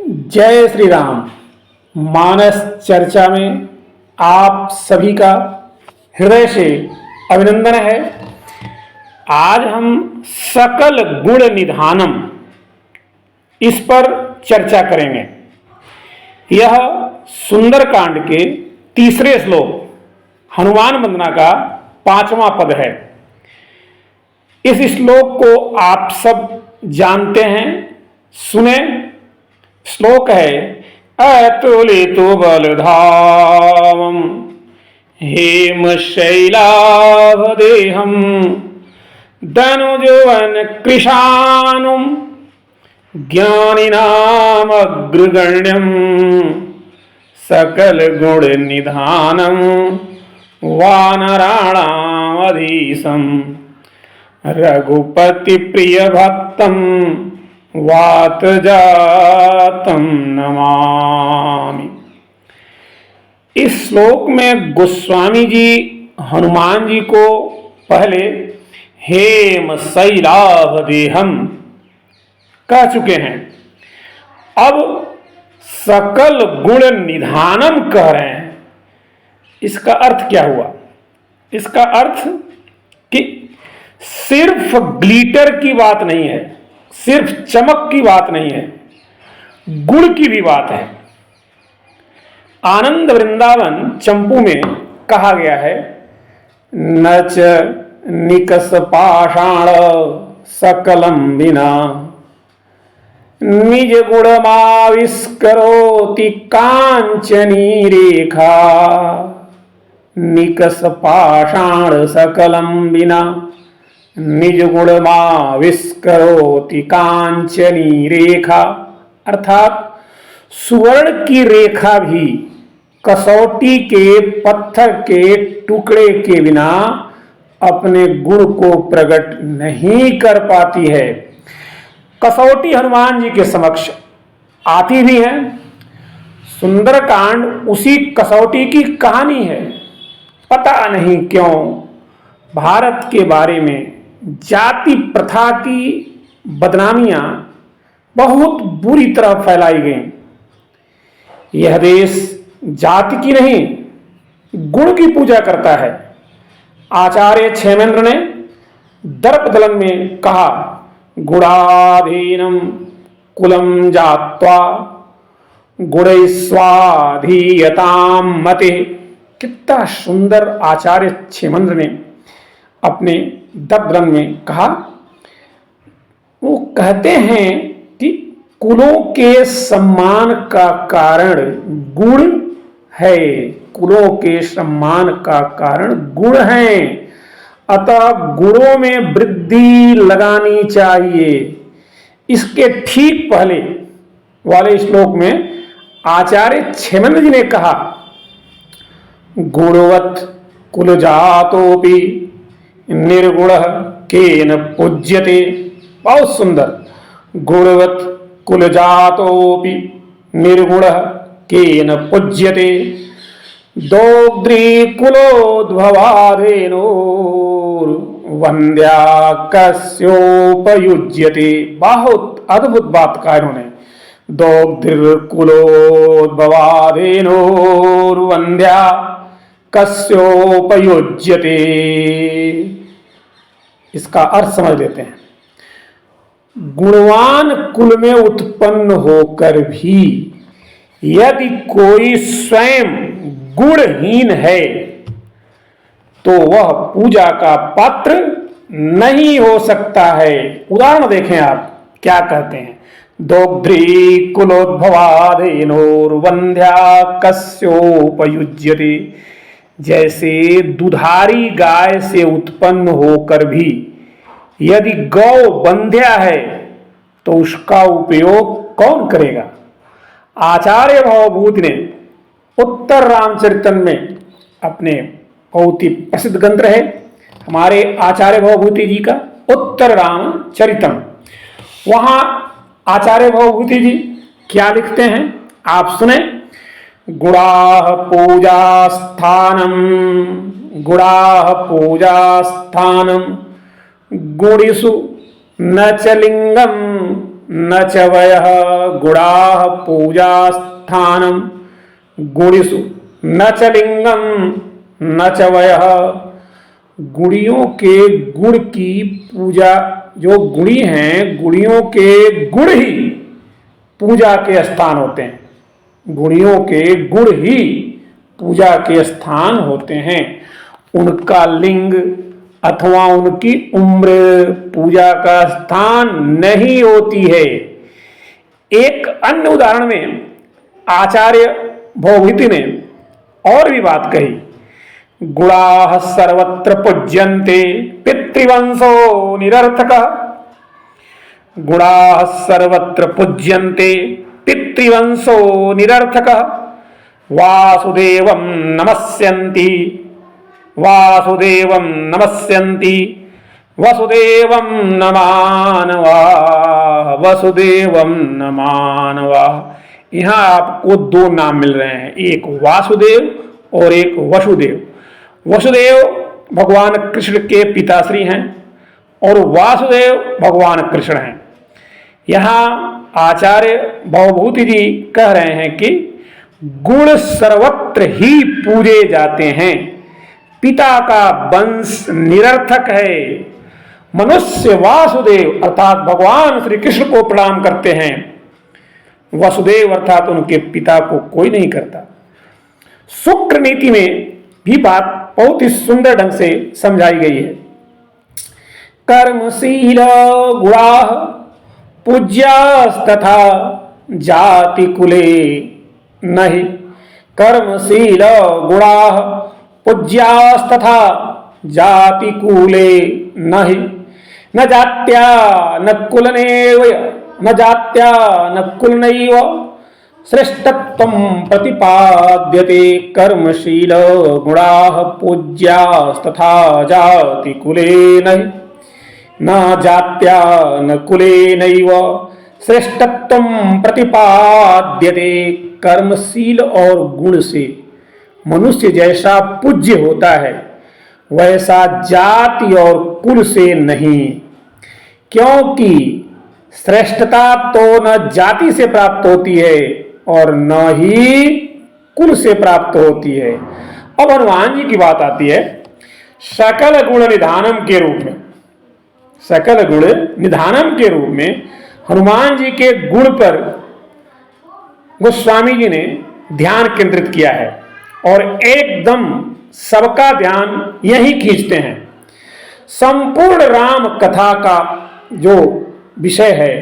जय श्री राम। मानस चर्चा में आप सभी का हृदय से अभिनंदन है। आज हम सकल गुण निधानम इस पर चर्चा करेंगे। यह सुंदरकांड के तीसरे श्लोक हनुमान वंदना का 5वां पद है। इस श्लोक को आप सब जानते हैं, सुने। श्लोक है अतुलितो बलधामं हेम शैलाभदेहं धनुजवन कृशानुं ज्ञानिनामग्रगण्यं सकल गुण निधानं वानराणामधीशं रघुपति प्रिय भक्तं वात जातम नमामि। इस श्लोक में गोस्वामी जी हनुमान जी को पहले हेम शैलाभदेहम कह चुके हैं, अब सकल गुण निधानम कह रहे हैं। इसका अर्थ क्या हुआ? इसका अर्थ कि सिर्फ ग्लिटर की बात नहीं है, सिर्फ चमक की बात नहीं है, गुण की भी बात है। आनंद वृंदावन चंपू में कहा गया है, नच निकस पाषाण सकलम बिना निज गुणमाविष्करोति कांचनी रेखा निकस पाषाण सकलम बिना निज गुणमाविष्करोति कांचनी रेखा। अर्थात सुवर्ण की रेखा भी कसौटी के पत्थर के टुकड़े के बिना अपने गुण को प्रकट नहीं कर पाती है। कसौटी हनुमान जी के समक्ष आती भी है। सुंदरकांड उसी कसौटी की कहानी है। पता नहीं क्यों भारत के बारे में जाति प्रथा की बदनामियां बहुत बुरी तरह फैलाई गई। यह देश जाति की नहीं, गुण की पूजा करता है। आचार्य क्षेमेंद्र ने दर्पदलन में कहा, गुणाधीनम कुलम जात्वा गुणैस्वाधीयताम मते। कितना सुंदर आचार्य क्षेमेंद्र ने अपने दर्पदलन में कहा। वो कहते हैं कि कुलों के सम्मान का कारण गुण है, कुलों के सम्मान का कारण गुण है, अतः गुणों में वृद्धि लगानी चाहिए। इसके ठीक पहले वाले श्लोक में आचार्य क्षेमेंद्र जी ने कहा, गुणवत् कुलजातोपि निर्गुणः केन पूज्यते। बहुत सुंदर। गुणवत् कुलजातोपि निर्गुणः केन पूज्यते दोग्ध्री कुलोद्भवादेनोर्वन्द्या कस्योपयुज्यते। बहुत अद्भुत बात कहा इन्होंने। दोग्ध्रिर कुलोद्भवादेनोर्वन्द्या कस्योपयुज्यते। इसका अर्थ समझ लेते हैं। गुणवान कुल में उत्पन्न होकर भी यदि कोई स्वयं गुणहीन है तो वह पूजा का पात्र नहीं हो सकता है। उदाहरण देखें आप क्या कहते हैं, दोग्ध्री कुलोद्भवादेनोर्वन्द्या कस्योपयुज्यते। जैसे दुधारी गाय से उत्पन्न होकर भी यदि गौ बंध्या है तो उसका उपयोग कौन करेगा? आचार्य भवभूति ने उत्तर रामचरितम में अपने बहुत ही प्रसिद्ध ग्रंथ है हमारे आचार्य भवभूति जी का उत्तर रामचरितम, वहां आचार्य भवभूति जी क्या लिखते हैं आप सुने। गुणाः पूजा स्थानम गुणिषु न च लिंगम न च वयः गुणाः पूजास्थानं गुणिषु न च लिंगम न च वयः। गुणियों के गुण की पूजा, जो गुणी हैं गुणियों के गुण ही पूजा के स्थान होते हैं। गुणियों के गुण ही पूजा के स्थान होते हैं। उनका लिंग अथवा उनकी उम्र पूजा का स्थान नहीं होती है। एक अन्य उदाहरण में आचार्य भौभीति ने और भी बात कही, गुणाः सर्वत्र पूज्यन्ते पितृवंशो निरर्थकः। गुणाः सर्वत्र पूज्यन्ते पितृवंशो निरर्थकः। वासुदेवं नमस्यन्ति वासुदेवं नमस्यन्ति वसुदेवं न मानवाः वसुदेवं न मानवाः। यहाँ आपको दो नाम मिल रहे हैं, एक वासुदेव और एक वसुदेव। वसुदेव भगवान कृष्ण के पिताश्री हैं और वासुदेव भगवान कृष्ण हैं। यहाँ आचार्य भवभूति जी कह रहे हैं कि गुण सर्वत्र ही पूजे जाते हैं, पिता का वंश निरर्थक है। मनुष्य वासुदेव अर्थात भगवान श्री कृष्ण को प्रणाम करते हैं, वसुदेव अर्थात उनके पिता को कोई नहीं करता। शुक्र नीति में भी बात बहुत ही सुंदर ढंग से समझाई गई है। कर्मशील गुणाः पूज्यास्तथा जाति कुले नहि। कर्मशील गुणाः पूज्यास्तथा जाति कुले नहि। न जात्या न कुलनेव न जात्या न कुलनैव श्रेष्ठत्वं प्रतिपाद्यते। कर्मशील गुणाः पूज्यास्तथा जाति कुले नहि। न जात्या न कुलेनैव श्रेष्ठत्वं प्रतिपाद्यते। कर्मशील और गुण से मनुष्य जैसा पूज्य होता है वैसा जाति और कुल से नहीं, क्योंकि श्रेष्ठता तो न जाति से प्राप्त होती है और न ही कुल से प्राप्त होती है। अब हनुमान जी की बात आती है सकल गुण निधानम के रूप में। सकल गुण निधानम के रूप में हनुमान जी के गुण पर गोस्वामी जी ने ध्यान केंद्रित किया है और एकदम सबका ध्यान यही खींचते हैं। संपूर्ण राम कथा का जो विषय है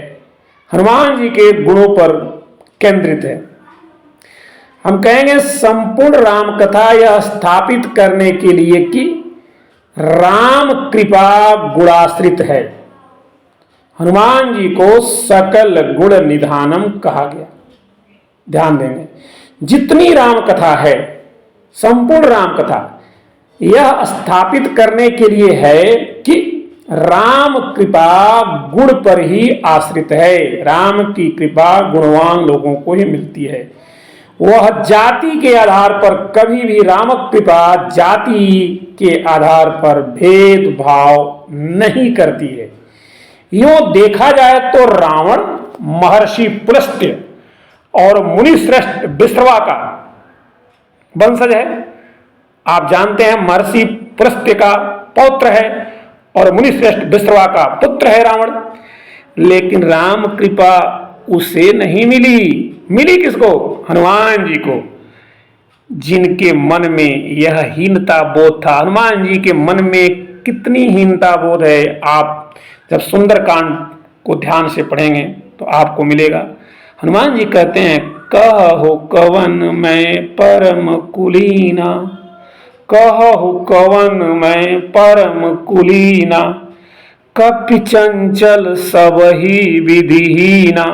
हनुमान जी के गुणों पर केंद्रित है। हम कहेंगे संपूर्ण राम कथा यह स्थापित करने के लिए कि राम कृपा गुणाश्रित है। हनुमान जी को सकल गुण निधानम कहा गया। ध्यान देंगे जितनी राम कथा है, संपूर्ण राम कथा यह स्थापित करने के लिए है कि राम कृपा गुण पर ही आश्रित है। राम की कृपा गुणवान लोगों को ही मिलती है। वह जाति के आधार पर कभी भी राम कृपा जाति के आधार पर भेदभाव नहीं करती है। यूं देखा जाए तो रावण महर्षि पुलस्त्य और मुनिश्रेष्ठ विश्रवा का वंशज है। आप जानते हैं महर्षि पुलस्त्य का पौत्र है और मुनिश्रेष्ठ विश्रवा का पुत्र है रावण। लेकिन राम कृपा उसे नहीं मिली। मिली किसको? हनुमान जी को, जिनके मन में यह हीनता बोध था। हनुमान जी के मन में कितनी हीनता बोध है, आप जब सुंदरकांड को ध्यान से पढ़ेंगे तो आपको मिलेगा। हनुमान जी कहते हैं कहो कवन मैं परम कुलीना, कहो कवन मैं परम कुलीना, कपि चंचल सब ही विधिहीना।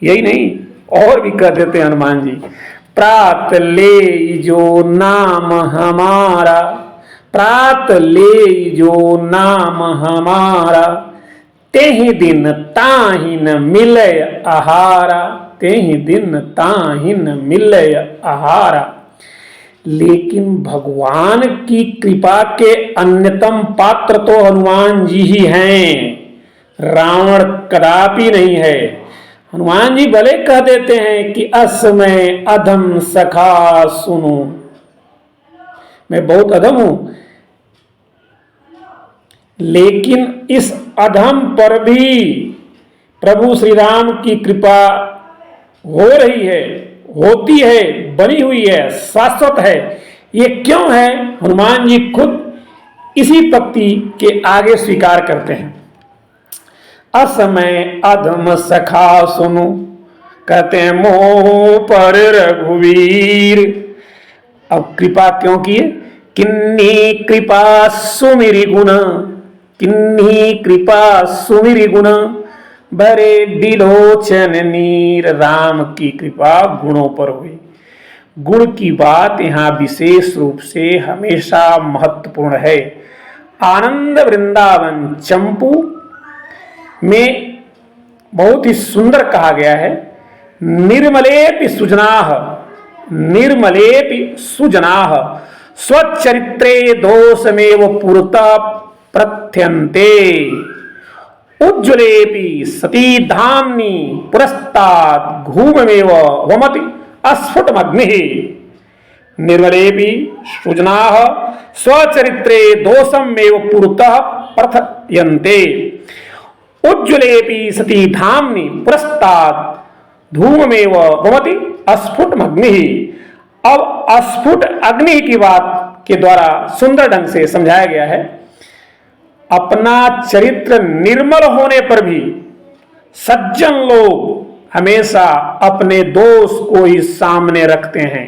यही नहीं और भी कह देते हैं हनुमान जी, प्रात ले जो नाम हमारा, प्रात ले जो नाम हमारा, तेहि दिन ताहि न मिलय आहारा, तेहि दिन ताहि न मिलय आहारा। लेकिन भगवान की कृपा के अन्यतम पात्र तो हनुमान जी ही हैं। रावण कदापि नहीं है। हनुमान जी भले कह देते हैं कि असमय अधम सखा सुनो, मैं बहुत अधम हूं, लेकिन इस अधम पर भी प्रभु श्री राम की कृपा हो रही है, होती है, बनी हुई है, शाश्वत है। ये क्यों है? हनुमान जी खुद इसी पंक्ति के आगे स्वीकार करते हैं। असमय अधम सखा सुनो, कहते हैं मोह पर रघुवीर। अब कृपा क्यों किए? किन्नी कृपा सुमिरि गुण, किन्नी कृपा सुमिरि गुण, भरे बिलोचन नीर। राम की कृपा गुणों पर हुई। गुण की बात यहाँ विशेष रूप से हमेशा महत्वपूर्ण है। आनंद वृंदावन चंपू में बहुत ही सुंदर कहा गया है, निर्मलेपि सुजनाः, निर्मलेपि सुजनाः स्वचरित्रे दोषमेव पुरतः प्रथ्यन्ते, उज्ज्वलेपि सती धाम्नि पुरस्तात् घूममेव वमति अस्फुटमग्निः। निर्मलेपि सुजनाः स्वचरित्रे दोषमेव पुरतः प्रथयन्ते, उज्ज्वलेपि सती धाम्नि पुरस्तात् धूममेव भवति अस्फुटमग्निः। अब अस्फुट अग्नि की बात के द्वारा सुंदर ढंग से समझाया गया है। अपना चरित्र निर्मल होने पर भी सज्जन लोग हमेशा अपने दोष को ही सामने रखते हैं।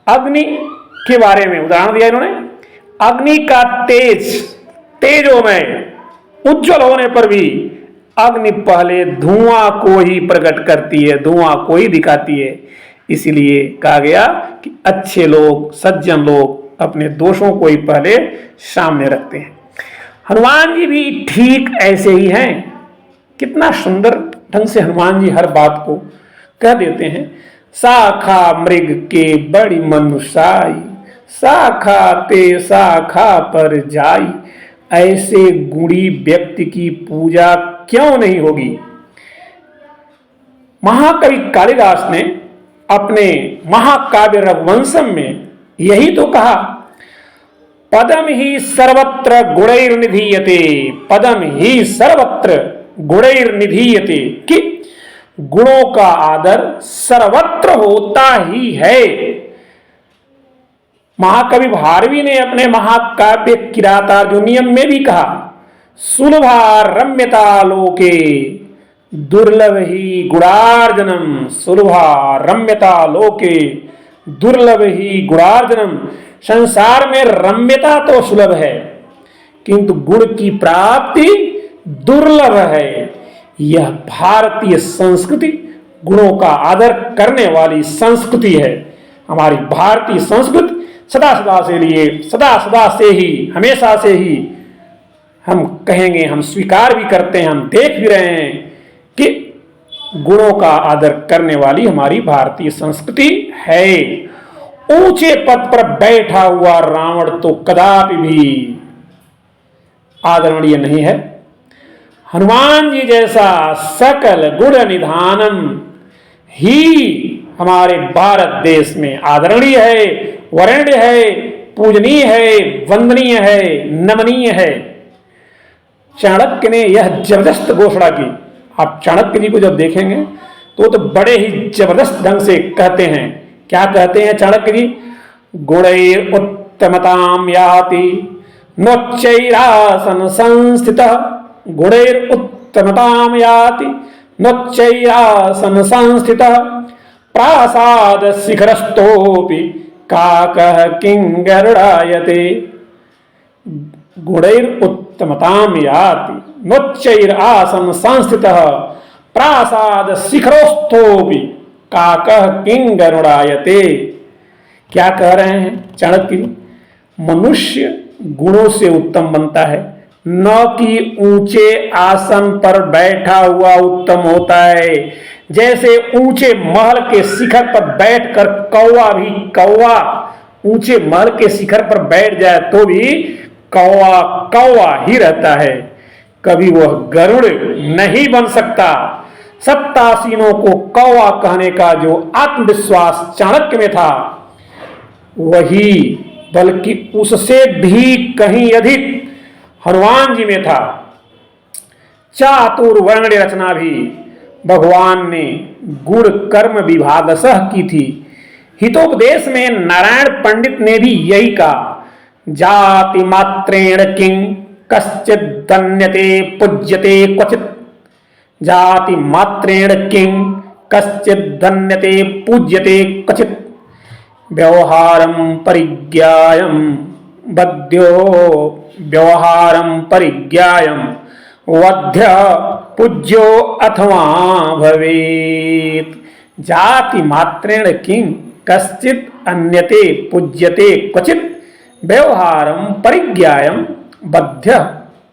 अग्नि के बारे में उदाहरण दिया इन्होंने। अग्नि का तेज, तेजोमय, उज्जवल होने पर भी अग्नि पहले धुआं को ही प्रकट करती है, धुआं को ही दिखाती है। इसीलिए कहा गया कि अच्छे लोग, सज्जन लोग अपने दोषों को ही पहले सामने रखते हैं। हनुमान जी भी ठीक ऐसे ही हैं। कितना सुंदर ढंग से हनुमान जी हर बात को कह देते हैं। शाखा मृग के बड़ी मनुषाई, शाखा ते शाखा पर जाई। ऐसे गुणी व्यक्ति की पूजा क्यों नहीं होगी? महाकवि कालिदास ने अपने महाकाव्य रघुवंशम में यही तो कहा, पदम ही सर्वत्र गुणैर्निधीयते, पदम ही सर्वत्र गुणैर्निधीयते, कि गुणों का आदर सर्वत्र होता ही है। महाकवि भारवी ने अपने महाकाव्य किरातार्जुनीयम में भी कहा, सुलभा रम्यता लोके दुर्लभ ही गुणार्जनम, सुलभा रम्यता लोके दुर्लभ ही गुणार्जनम। संसार में रम्यता तो सुलभ है, किंतु गुण की प्राप्ति दुर्लभ है। यह भारतीय संस्कृति गुणों का आदर करने वाली संस्कृति है। हमारी भारतीय संस्कृति सदा सदा से लिए, सदा सदा से ही, हमेशा से ही हम कहेंगे, हम स्वीकार भी करते हैं, हम देख भी रहे हैं कि गुणों का आदर करने वाली हमारी भारतीय संस्कृति है। ऊंचे पद पर बैठा हुआ रावण तो कदापि भी आदरणीय नहीं है। हनुमान जी जैसा सकल गुण निधानम ही हमारे भारत देश में आदरणीय है, वरेण्य है, पूजनीय है, वंदनीय है, नमनीय है। चाणक्य ने यह जबरदस्त घोषणा की। आप चाणक्य जी को जब देखेंगे तो बड़े ही जबरदस्त ढंग से कहते हैं। क्या कहते हैं चाणक्य जी? गुणैर उत्तमताम याति नोच्चैरासन संस्थितः, गुणैर उत्तमताम याति नोच्चैरासन संस्थितः, प्रासाद शिखरस्थोपि काकः किंगरुडायते। गुणैर उत्तमताम याति नोच्चैरासन संस्थितः, प्रासाद शिखरोस्थोपि काकः किंगरुडायते। क्या कह रहे हैं चाणक्य? मनुष्य गुणों से उत्तम बनता है, न कि ऊंचे आसन पर बैठा हुआ उत्तम होता है। जैसे ऊंचे महल के शिखर पर बैठकर कौवा भी, कौवा ऊंचे महल के शिखर पर बैठ जाए तो भी कौवा कौवा ही रहता है, कभी वह गरुड़ नहीं बन सकता। सत्तासीनों को कौवा कहने का जो आत्मविश्वास चाणक्य में था, वही बल्कि उससे भी कहीं अधिक हनुमान जी में था। चातुर्वर्ण रचना भी भगवान ने गुण कर्म विभागशः की थी। हितोपदेश में नारायण पंडित ने भी यही कहा, जाति मात्रेण किं कश्चित् दन्यते पूज्यते क्वचित्। जाति मात्रेण किं कश्चित् दन्यते पूज्यते क्वचित्। व्यवहारं परिज्ञायं बध्यो व्यवहारं परिज्ञायं वध्य पूज्यो अथवा भवेत्। जाति मात्रेण किं कश्चित् अन्यते पूज्यते क्वचित् व्यवहारं परिज्ञायं बध्य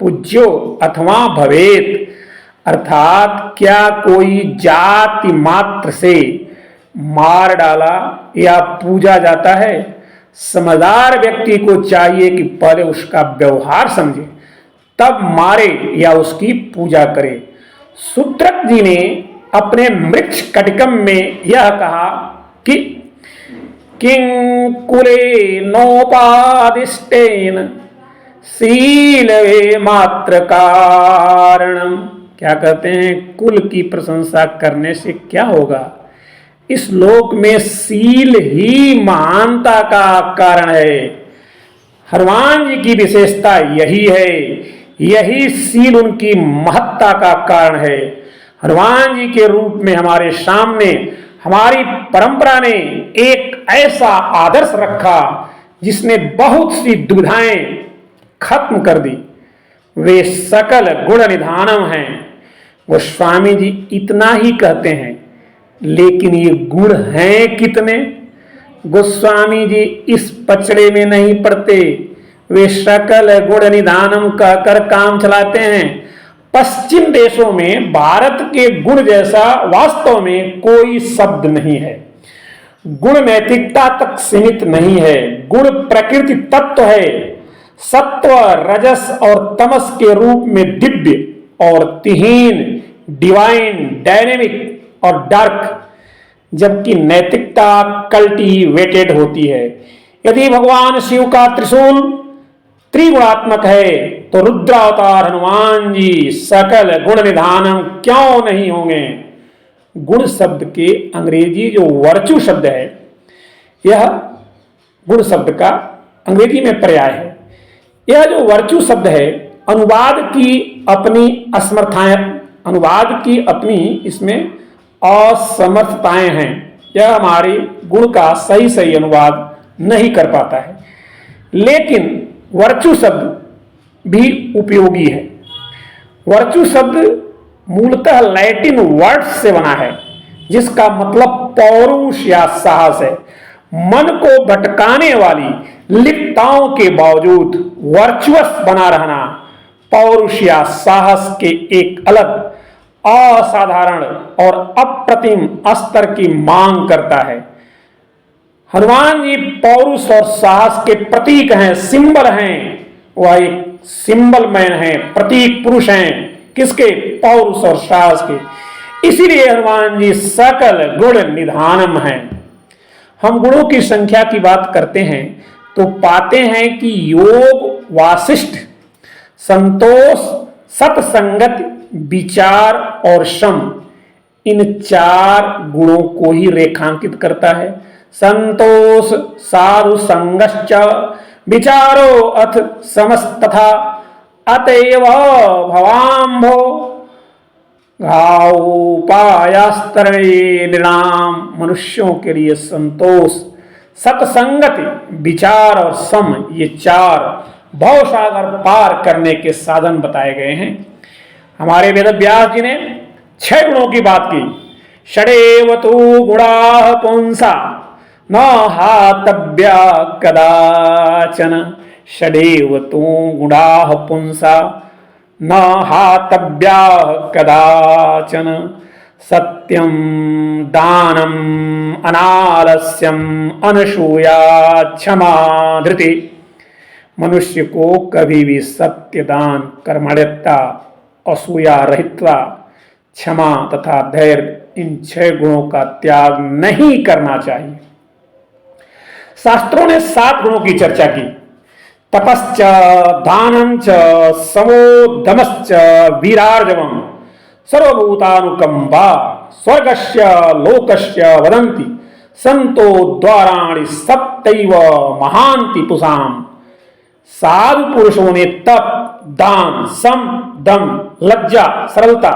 पूज्यो अथवा भवेत्। अर्थात क्या कोई जाति मात्र से मार डाला या पूजा जाता है? समझदार व्यक्ति को चाहिए कि पहले उसका व्यवहार समझे, तब मारे या उसकी पूजा करे। सूत्रक जी ने अपने मृक्ष कटिकम में यह कहा कि किं कुले नोपादिष्टेन शीलवे मात्र कारणम। क्या कहते हैं, कुल की प्रशंसा करने से क्या होगा? इस लोक में शील ही महानता का कारण है। हनुमान जी की विशेषता यही है, यही शील उनकी महत्ता का कारण है। हनुमान जी के रूप में हमारे सामने हमारी परंपरा ने एक ऐसा आदर्श रखा जिसने बहुत सी दुविधाएं खत्म कर दी। वे सकल गुण निधानम हैं। गोस्वामी जी इतना ही कहते हैं, लेकिन ये गुण हैं कितने? गोस्वामी जी इस पचड़े में नहीं पड़ते। वे सकल गुण निधानम कहकर काम चलाते हैं। पश्चिम देशों में भारत के गुण जैसा वास्तव में कोई शब्द नहीं है। गुण नैतिकता तक सीमित नहीं है। गुण प्रकृति तत्व है। सत्व, रजस और तमस के रूप में दिव्य और तिहीन, डिवाइन, डायनेमिक और डार्क, जबकि नैतिकता कल्टीवेटेड होती है। यदि भगवान शिव का त्रिशूल त्रिगुणात्मक है तो रुद्रावतार हनुमान जी सकल गुण निधानम क्यों नहीं होंगे? गुण शब्द के अंग्रेजी जो वर्चू शब्द है, यह गुण शब्द का अंग्रेजी में पर्याय है। यह जो वर्चू शब्द है, अनुवाद की अपनी असमर्थताएं, अनुवाद की अपनी इसमें असमर्थताएं हैं। यह हमारी गुण का सही सही अनुवाद नहीं कर पाता है। लेकिन वर्चू शब्द भी उपयोगी है। वर्चू शब्द मूलतः लैटिन वर्ड से बना है, जिसका मतलब पौरुष या साहस है। मन को भटकाने वाली लिप्तताओं के बावजूद वर्चुअस बना रहना पौरुष या साहस के एक अलग, असाधारण और अप्रतिम स्तर की मांग करता है। हनुमान जी पौरुष और साहस के प्रतीक हैं, सिंबल हैं। वह एक सिंबल मैन है, प्रतीक पुरुष हैं। किसके? पौरुष और साहस के। इसीलिए हनुमान जी सकल गुण निधानम हैं। हम गुणों की संख्या की बात करते हैं तो पाते हैं कि योग, वासिष्ठ, संतोष, सत्संगत, विचार और शम, इन चार गुणों को ही रेखांकित करता है। संतोष साधु संगश्च विचारो अथ समस्तथा अतएव भवाम्भो घावोपायास्तरणे नृणाम। मनुष्यों के लिए संतोष, सत्संगति, विचार और सम, ये चार भवसागर पार करने के साधन बताए गए हैं। हमारे वेद व्यास जी ने 6 गुणों की बात की। षडेव तु गुणाः पुंसा न हातव्या कदाचन। षडेव तु गुणाः पुंसा न हातव्या कदाचन। सत्यं, दानम, अनालस्यम, अनसूया, क्षमा, धृति। मनुष्य को कभी भी सत्य, दान, कर्मण्यता असूया, रहितता, क्षमा तथा धैर्य, इन 6 गुणों का त्याग नहीं करना चाहिए। शास्त्रों ने 7 गुणों की चर्चा की। तपश्च, दानंच, समोदमश्च, वीरार्जवम, सर्वभूतानुकंपा, स्वर्गस्य लोकस्य वदन्ति, संतो द्वाराणि सप्तैव महांति पुषाम। साधु पुरुषों ने तप, दान, सम, दम, लज्जा, सरलता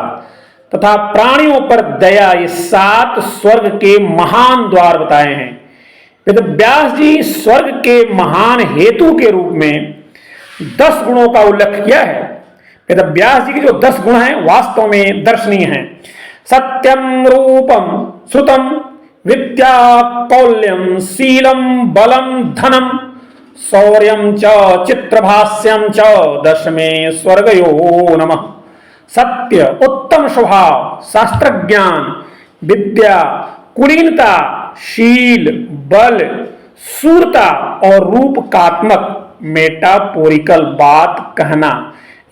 तथा प्राणियों पर दया, ये 7 स्वर्ग के महान द्वार बताए हैं। वेद व्यास जी स्वर्ग के महान हेतु के रूप में 10 गुणों का उल्लेख किया है। वेद व्यास जी के जो 10 गुण हैं वास्तव में दर्शनीय हैं। सत्यम, रूपम, श्रुतम, विद्या, कौल्यम, शीलम, बलम, धनम, शौर्यम च, चित्रभाष्यम च, दशमे स्वर्गयो नमः। सत्य, उत्तम स्वभाव, शास्त्र ज्ञान, विद्या, कुलीनता, शील, बल, शूरता और रूपकात्मक मेटाफोरिकल बात कहना,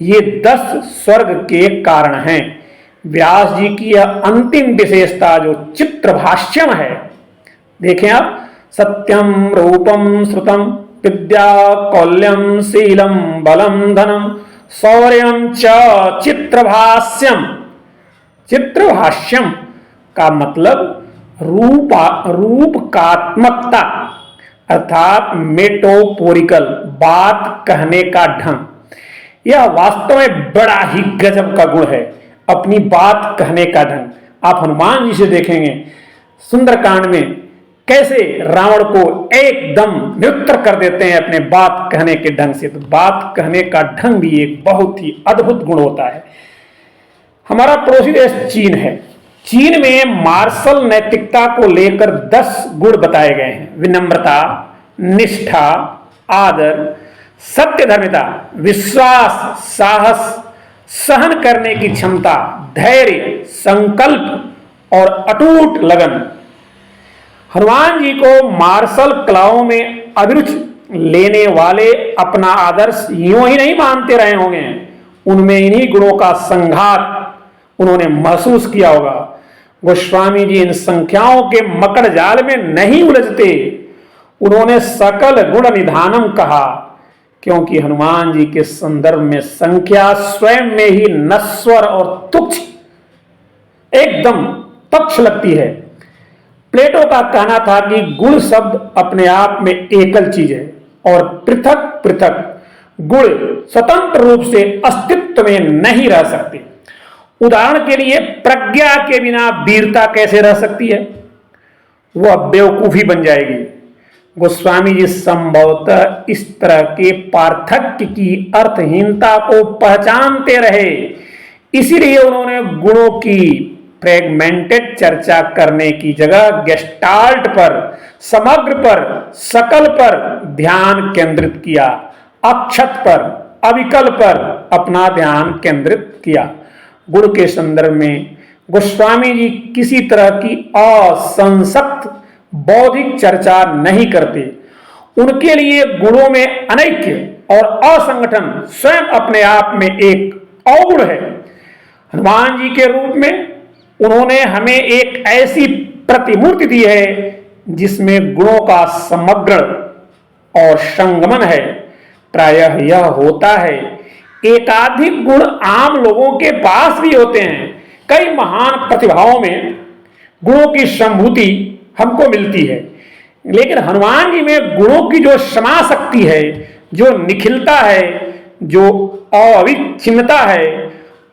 ये 10 स्वर्ग के कारण हैं। व्यास जी की यह अंतिम विशेषता जो चित्रभाष्यम है, देखें आप, सत्यम, रूपम, श्रुतम, विद्या, कौल्यम, शीलम, बलम, धनम, शौर्यम च, चित्रभाष्यम। चित्रभाष्यम का मतलब रूपकात्मकता अर्थात मेटाफोरिकल बात कहने का ढंग। यह वास्तव में बड़ा ही गजब का गुण है, अपनी बात कहने का ढंग। आप हनुमान जी से देखेंगे सुंदरकांड में कैसे रावण को एकदम निरुत्तर कर देते हैं अपने बात कहने के ढंग से। तो बात कहने का ढंग भी एक बहुत ही अद्भुत गुण होता है। हमारा पड़ोसी देश चीन है। चीन में मार्शल नैतिकता को लेकर 10 गुण बताए गए हैं। विनम्रता, निष्ठा, आदर, सत्यधर्मिता, विश्वास, साहस, सहन करने की क्षमता, धैर्य, संकल्प और अटूट लगन। हनुमान जी को मार्शल कलाओं में अभिरुचि लेने वाले अपना आदर्श यूं ही नहीं मानते रहे होंगे, उनमें इन्हीं गुणों का संघात उन्होंने महसूस किया होगा। गोस्वामी जी इन संख्याओं के मकड़ जाल में नहीं उलझते। उन्होंने सकल गुण निधानम कहा, क्योंकि हनुमान जी के संदर्भ में संख्या स्वयं में ही नश्वर और तुच्छ एकदम तुच्छ लगती है। प्लेटो का कहना था कि गुण शब्द अपने आप में एकल चीज है और पृथक पृथक गुण स्वतंत्र रूप से अस्तित्व में नहीं रह सकते। उदाहरण के लिए प्रज्ञा के बिना वीरता कैसे रह सकती है? वह बेवकूफी बन जाएगी। गोस्वामी जी संभवतः इस तरह के पार्थक्य की अर्थहीनता को पहचानते रहे, इसीलिए उन्होंने गुणों की फ्रेगमेंटेड चर्चा करने की जगह गेस्टाल्ट पर, समग्र पर, सकल पर ध्यान केंद्रित किया, अक्षत पर, अविकल पर अपना ध्यान केंद्रित किया। गुण के संदर्भ में गोस्वामी जी किसी तरह की असंसक्त बौद्धिक चर्चा नहीं करते। उनके लिए गुणों में अनैक्य और असंगठन स्वयं अपने आप में एक अवगुण है। हनुमान जी के रूप में उन्होंने हमें एक ऐसी प्रतिमूर्ति दी है जिसमें गुणों का समग्र और संगमन है। प्रायः यह होता है, एकाधिक गुण आम लोगों के पास भी होते हैं। कई महान प्रतिभाओं में गुणों की संभूति हमको मिलती है, लेकिन हनुमान जी में गुणों की जो क्षमा शक्ति है, जो निखिलता है, जो अविच्छिन्नता है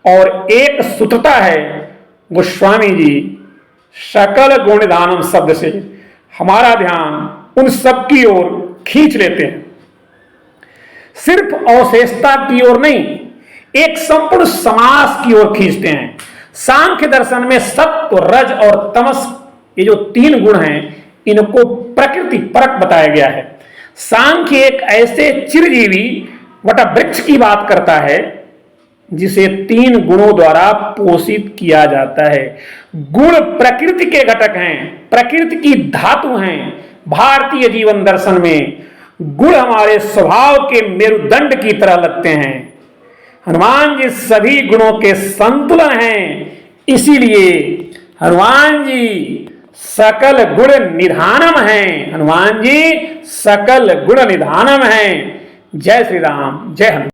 और एक सूत्रता है, गोस्वामी जी सकल गुणदानम शब्द से हमारा ध्यान उन सब की ओर खींच लेते हैं। सिर्फ अवशेषता की ओर नहीं, एक संपूर्ण समास की ओर खींचते हैं। सांख्य दर्शन में सत्व, रज और तमस, ये जो 3 गुण हैं, इनको प्रकृति परक बताया गया है। सांख्य एक ऐसे चिरजीवी वटवृक्ष की बात करता है जिसे 3 गुणों द्वारा पोषित किया जाता है। गुण प्रकृति के घटक हैं, प्रकृति की धातु हैं। भारतीय जीवन दर्शन में गुण हमारे स्वभाव के मेरुदंड की तरह लगते हैं। हनुमान जी सभी गुणों के संतुलन हैं, इसीलिए हनुमान जी सकल गुण निधानम हैं। हनुमान जी सकल गुण निधानम हैं। जय श्री राम, जय हनुमान।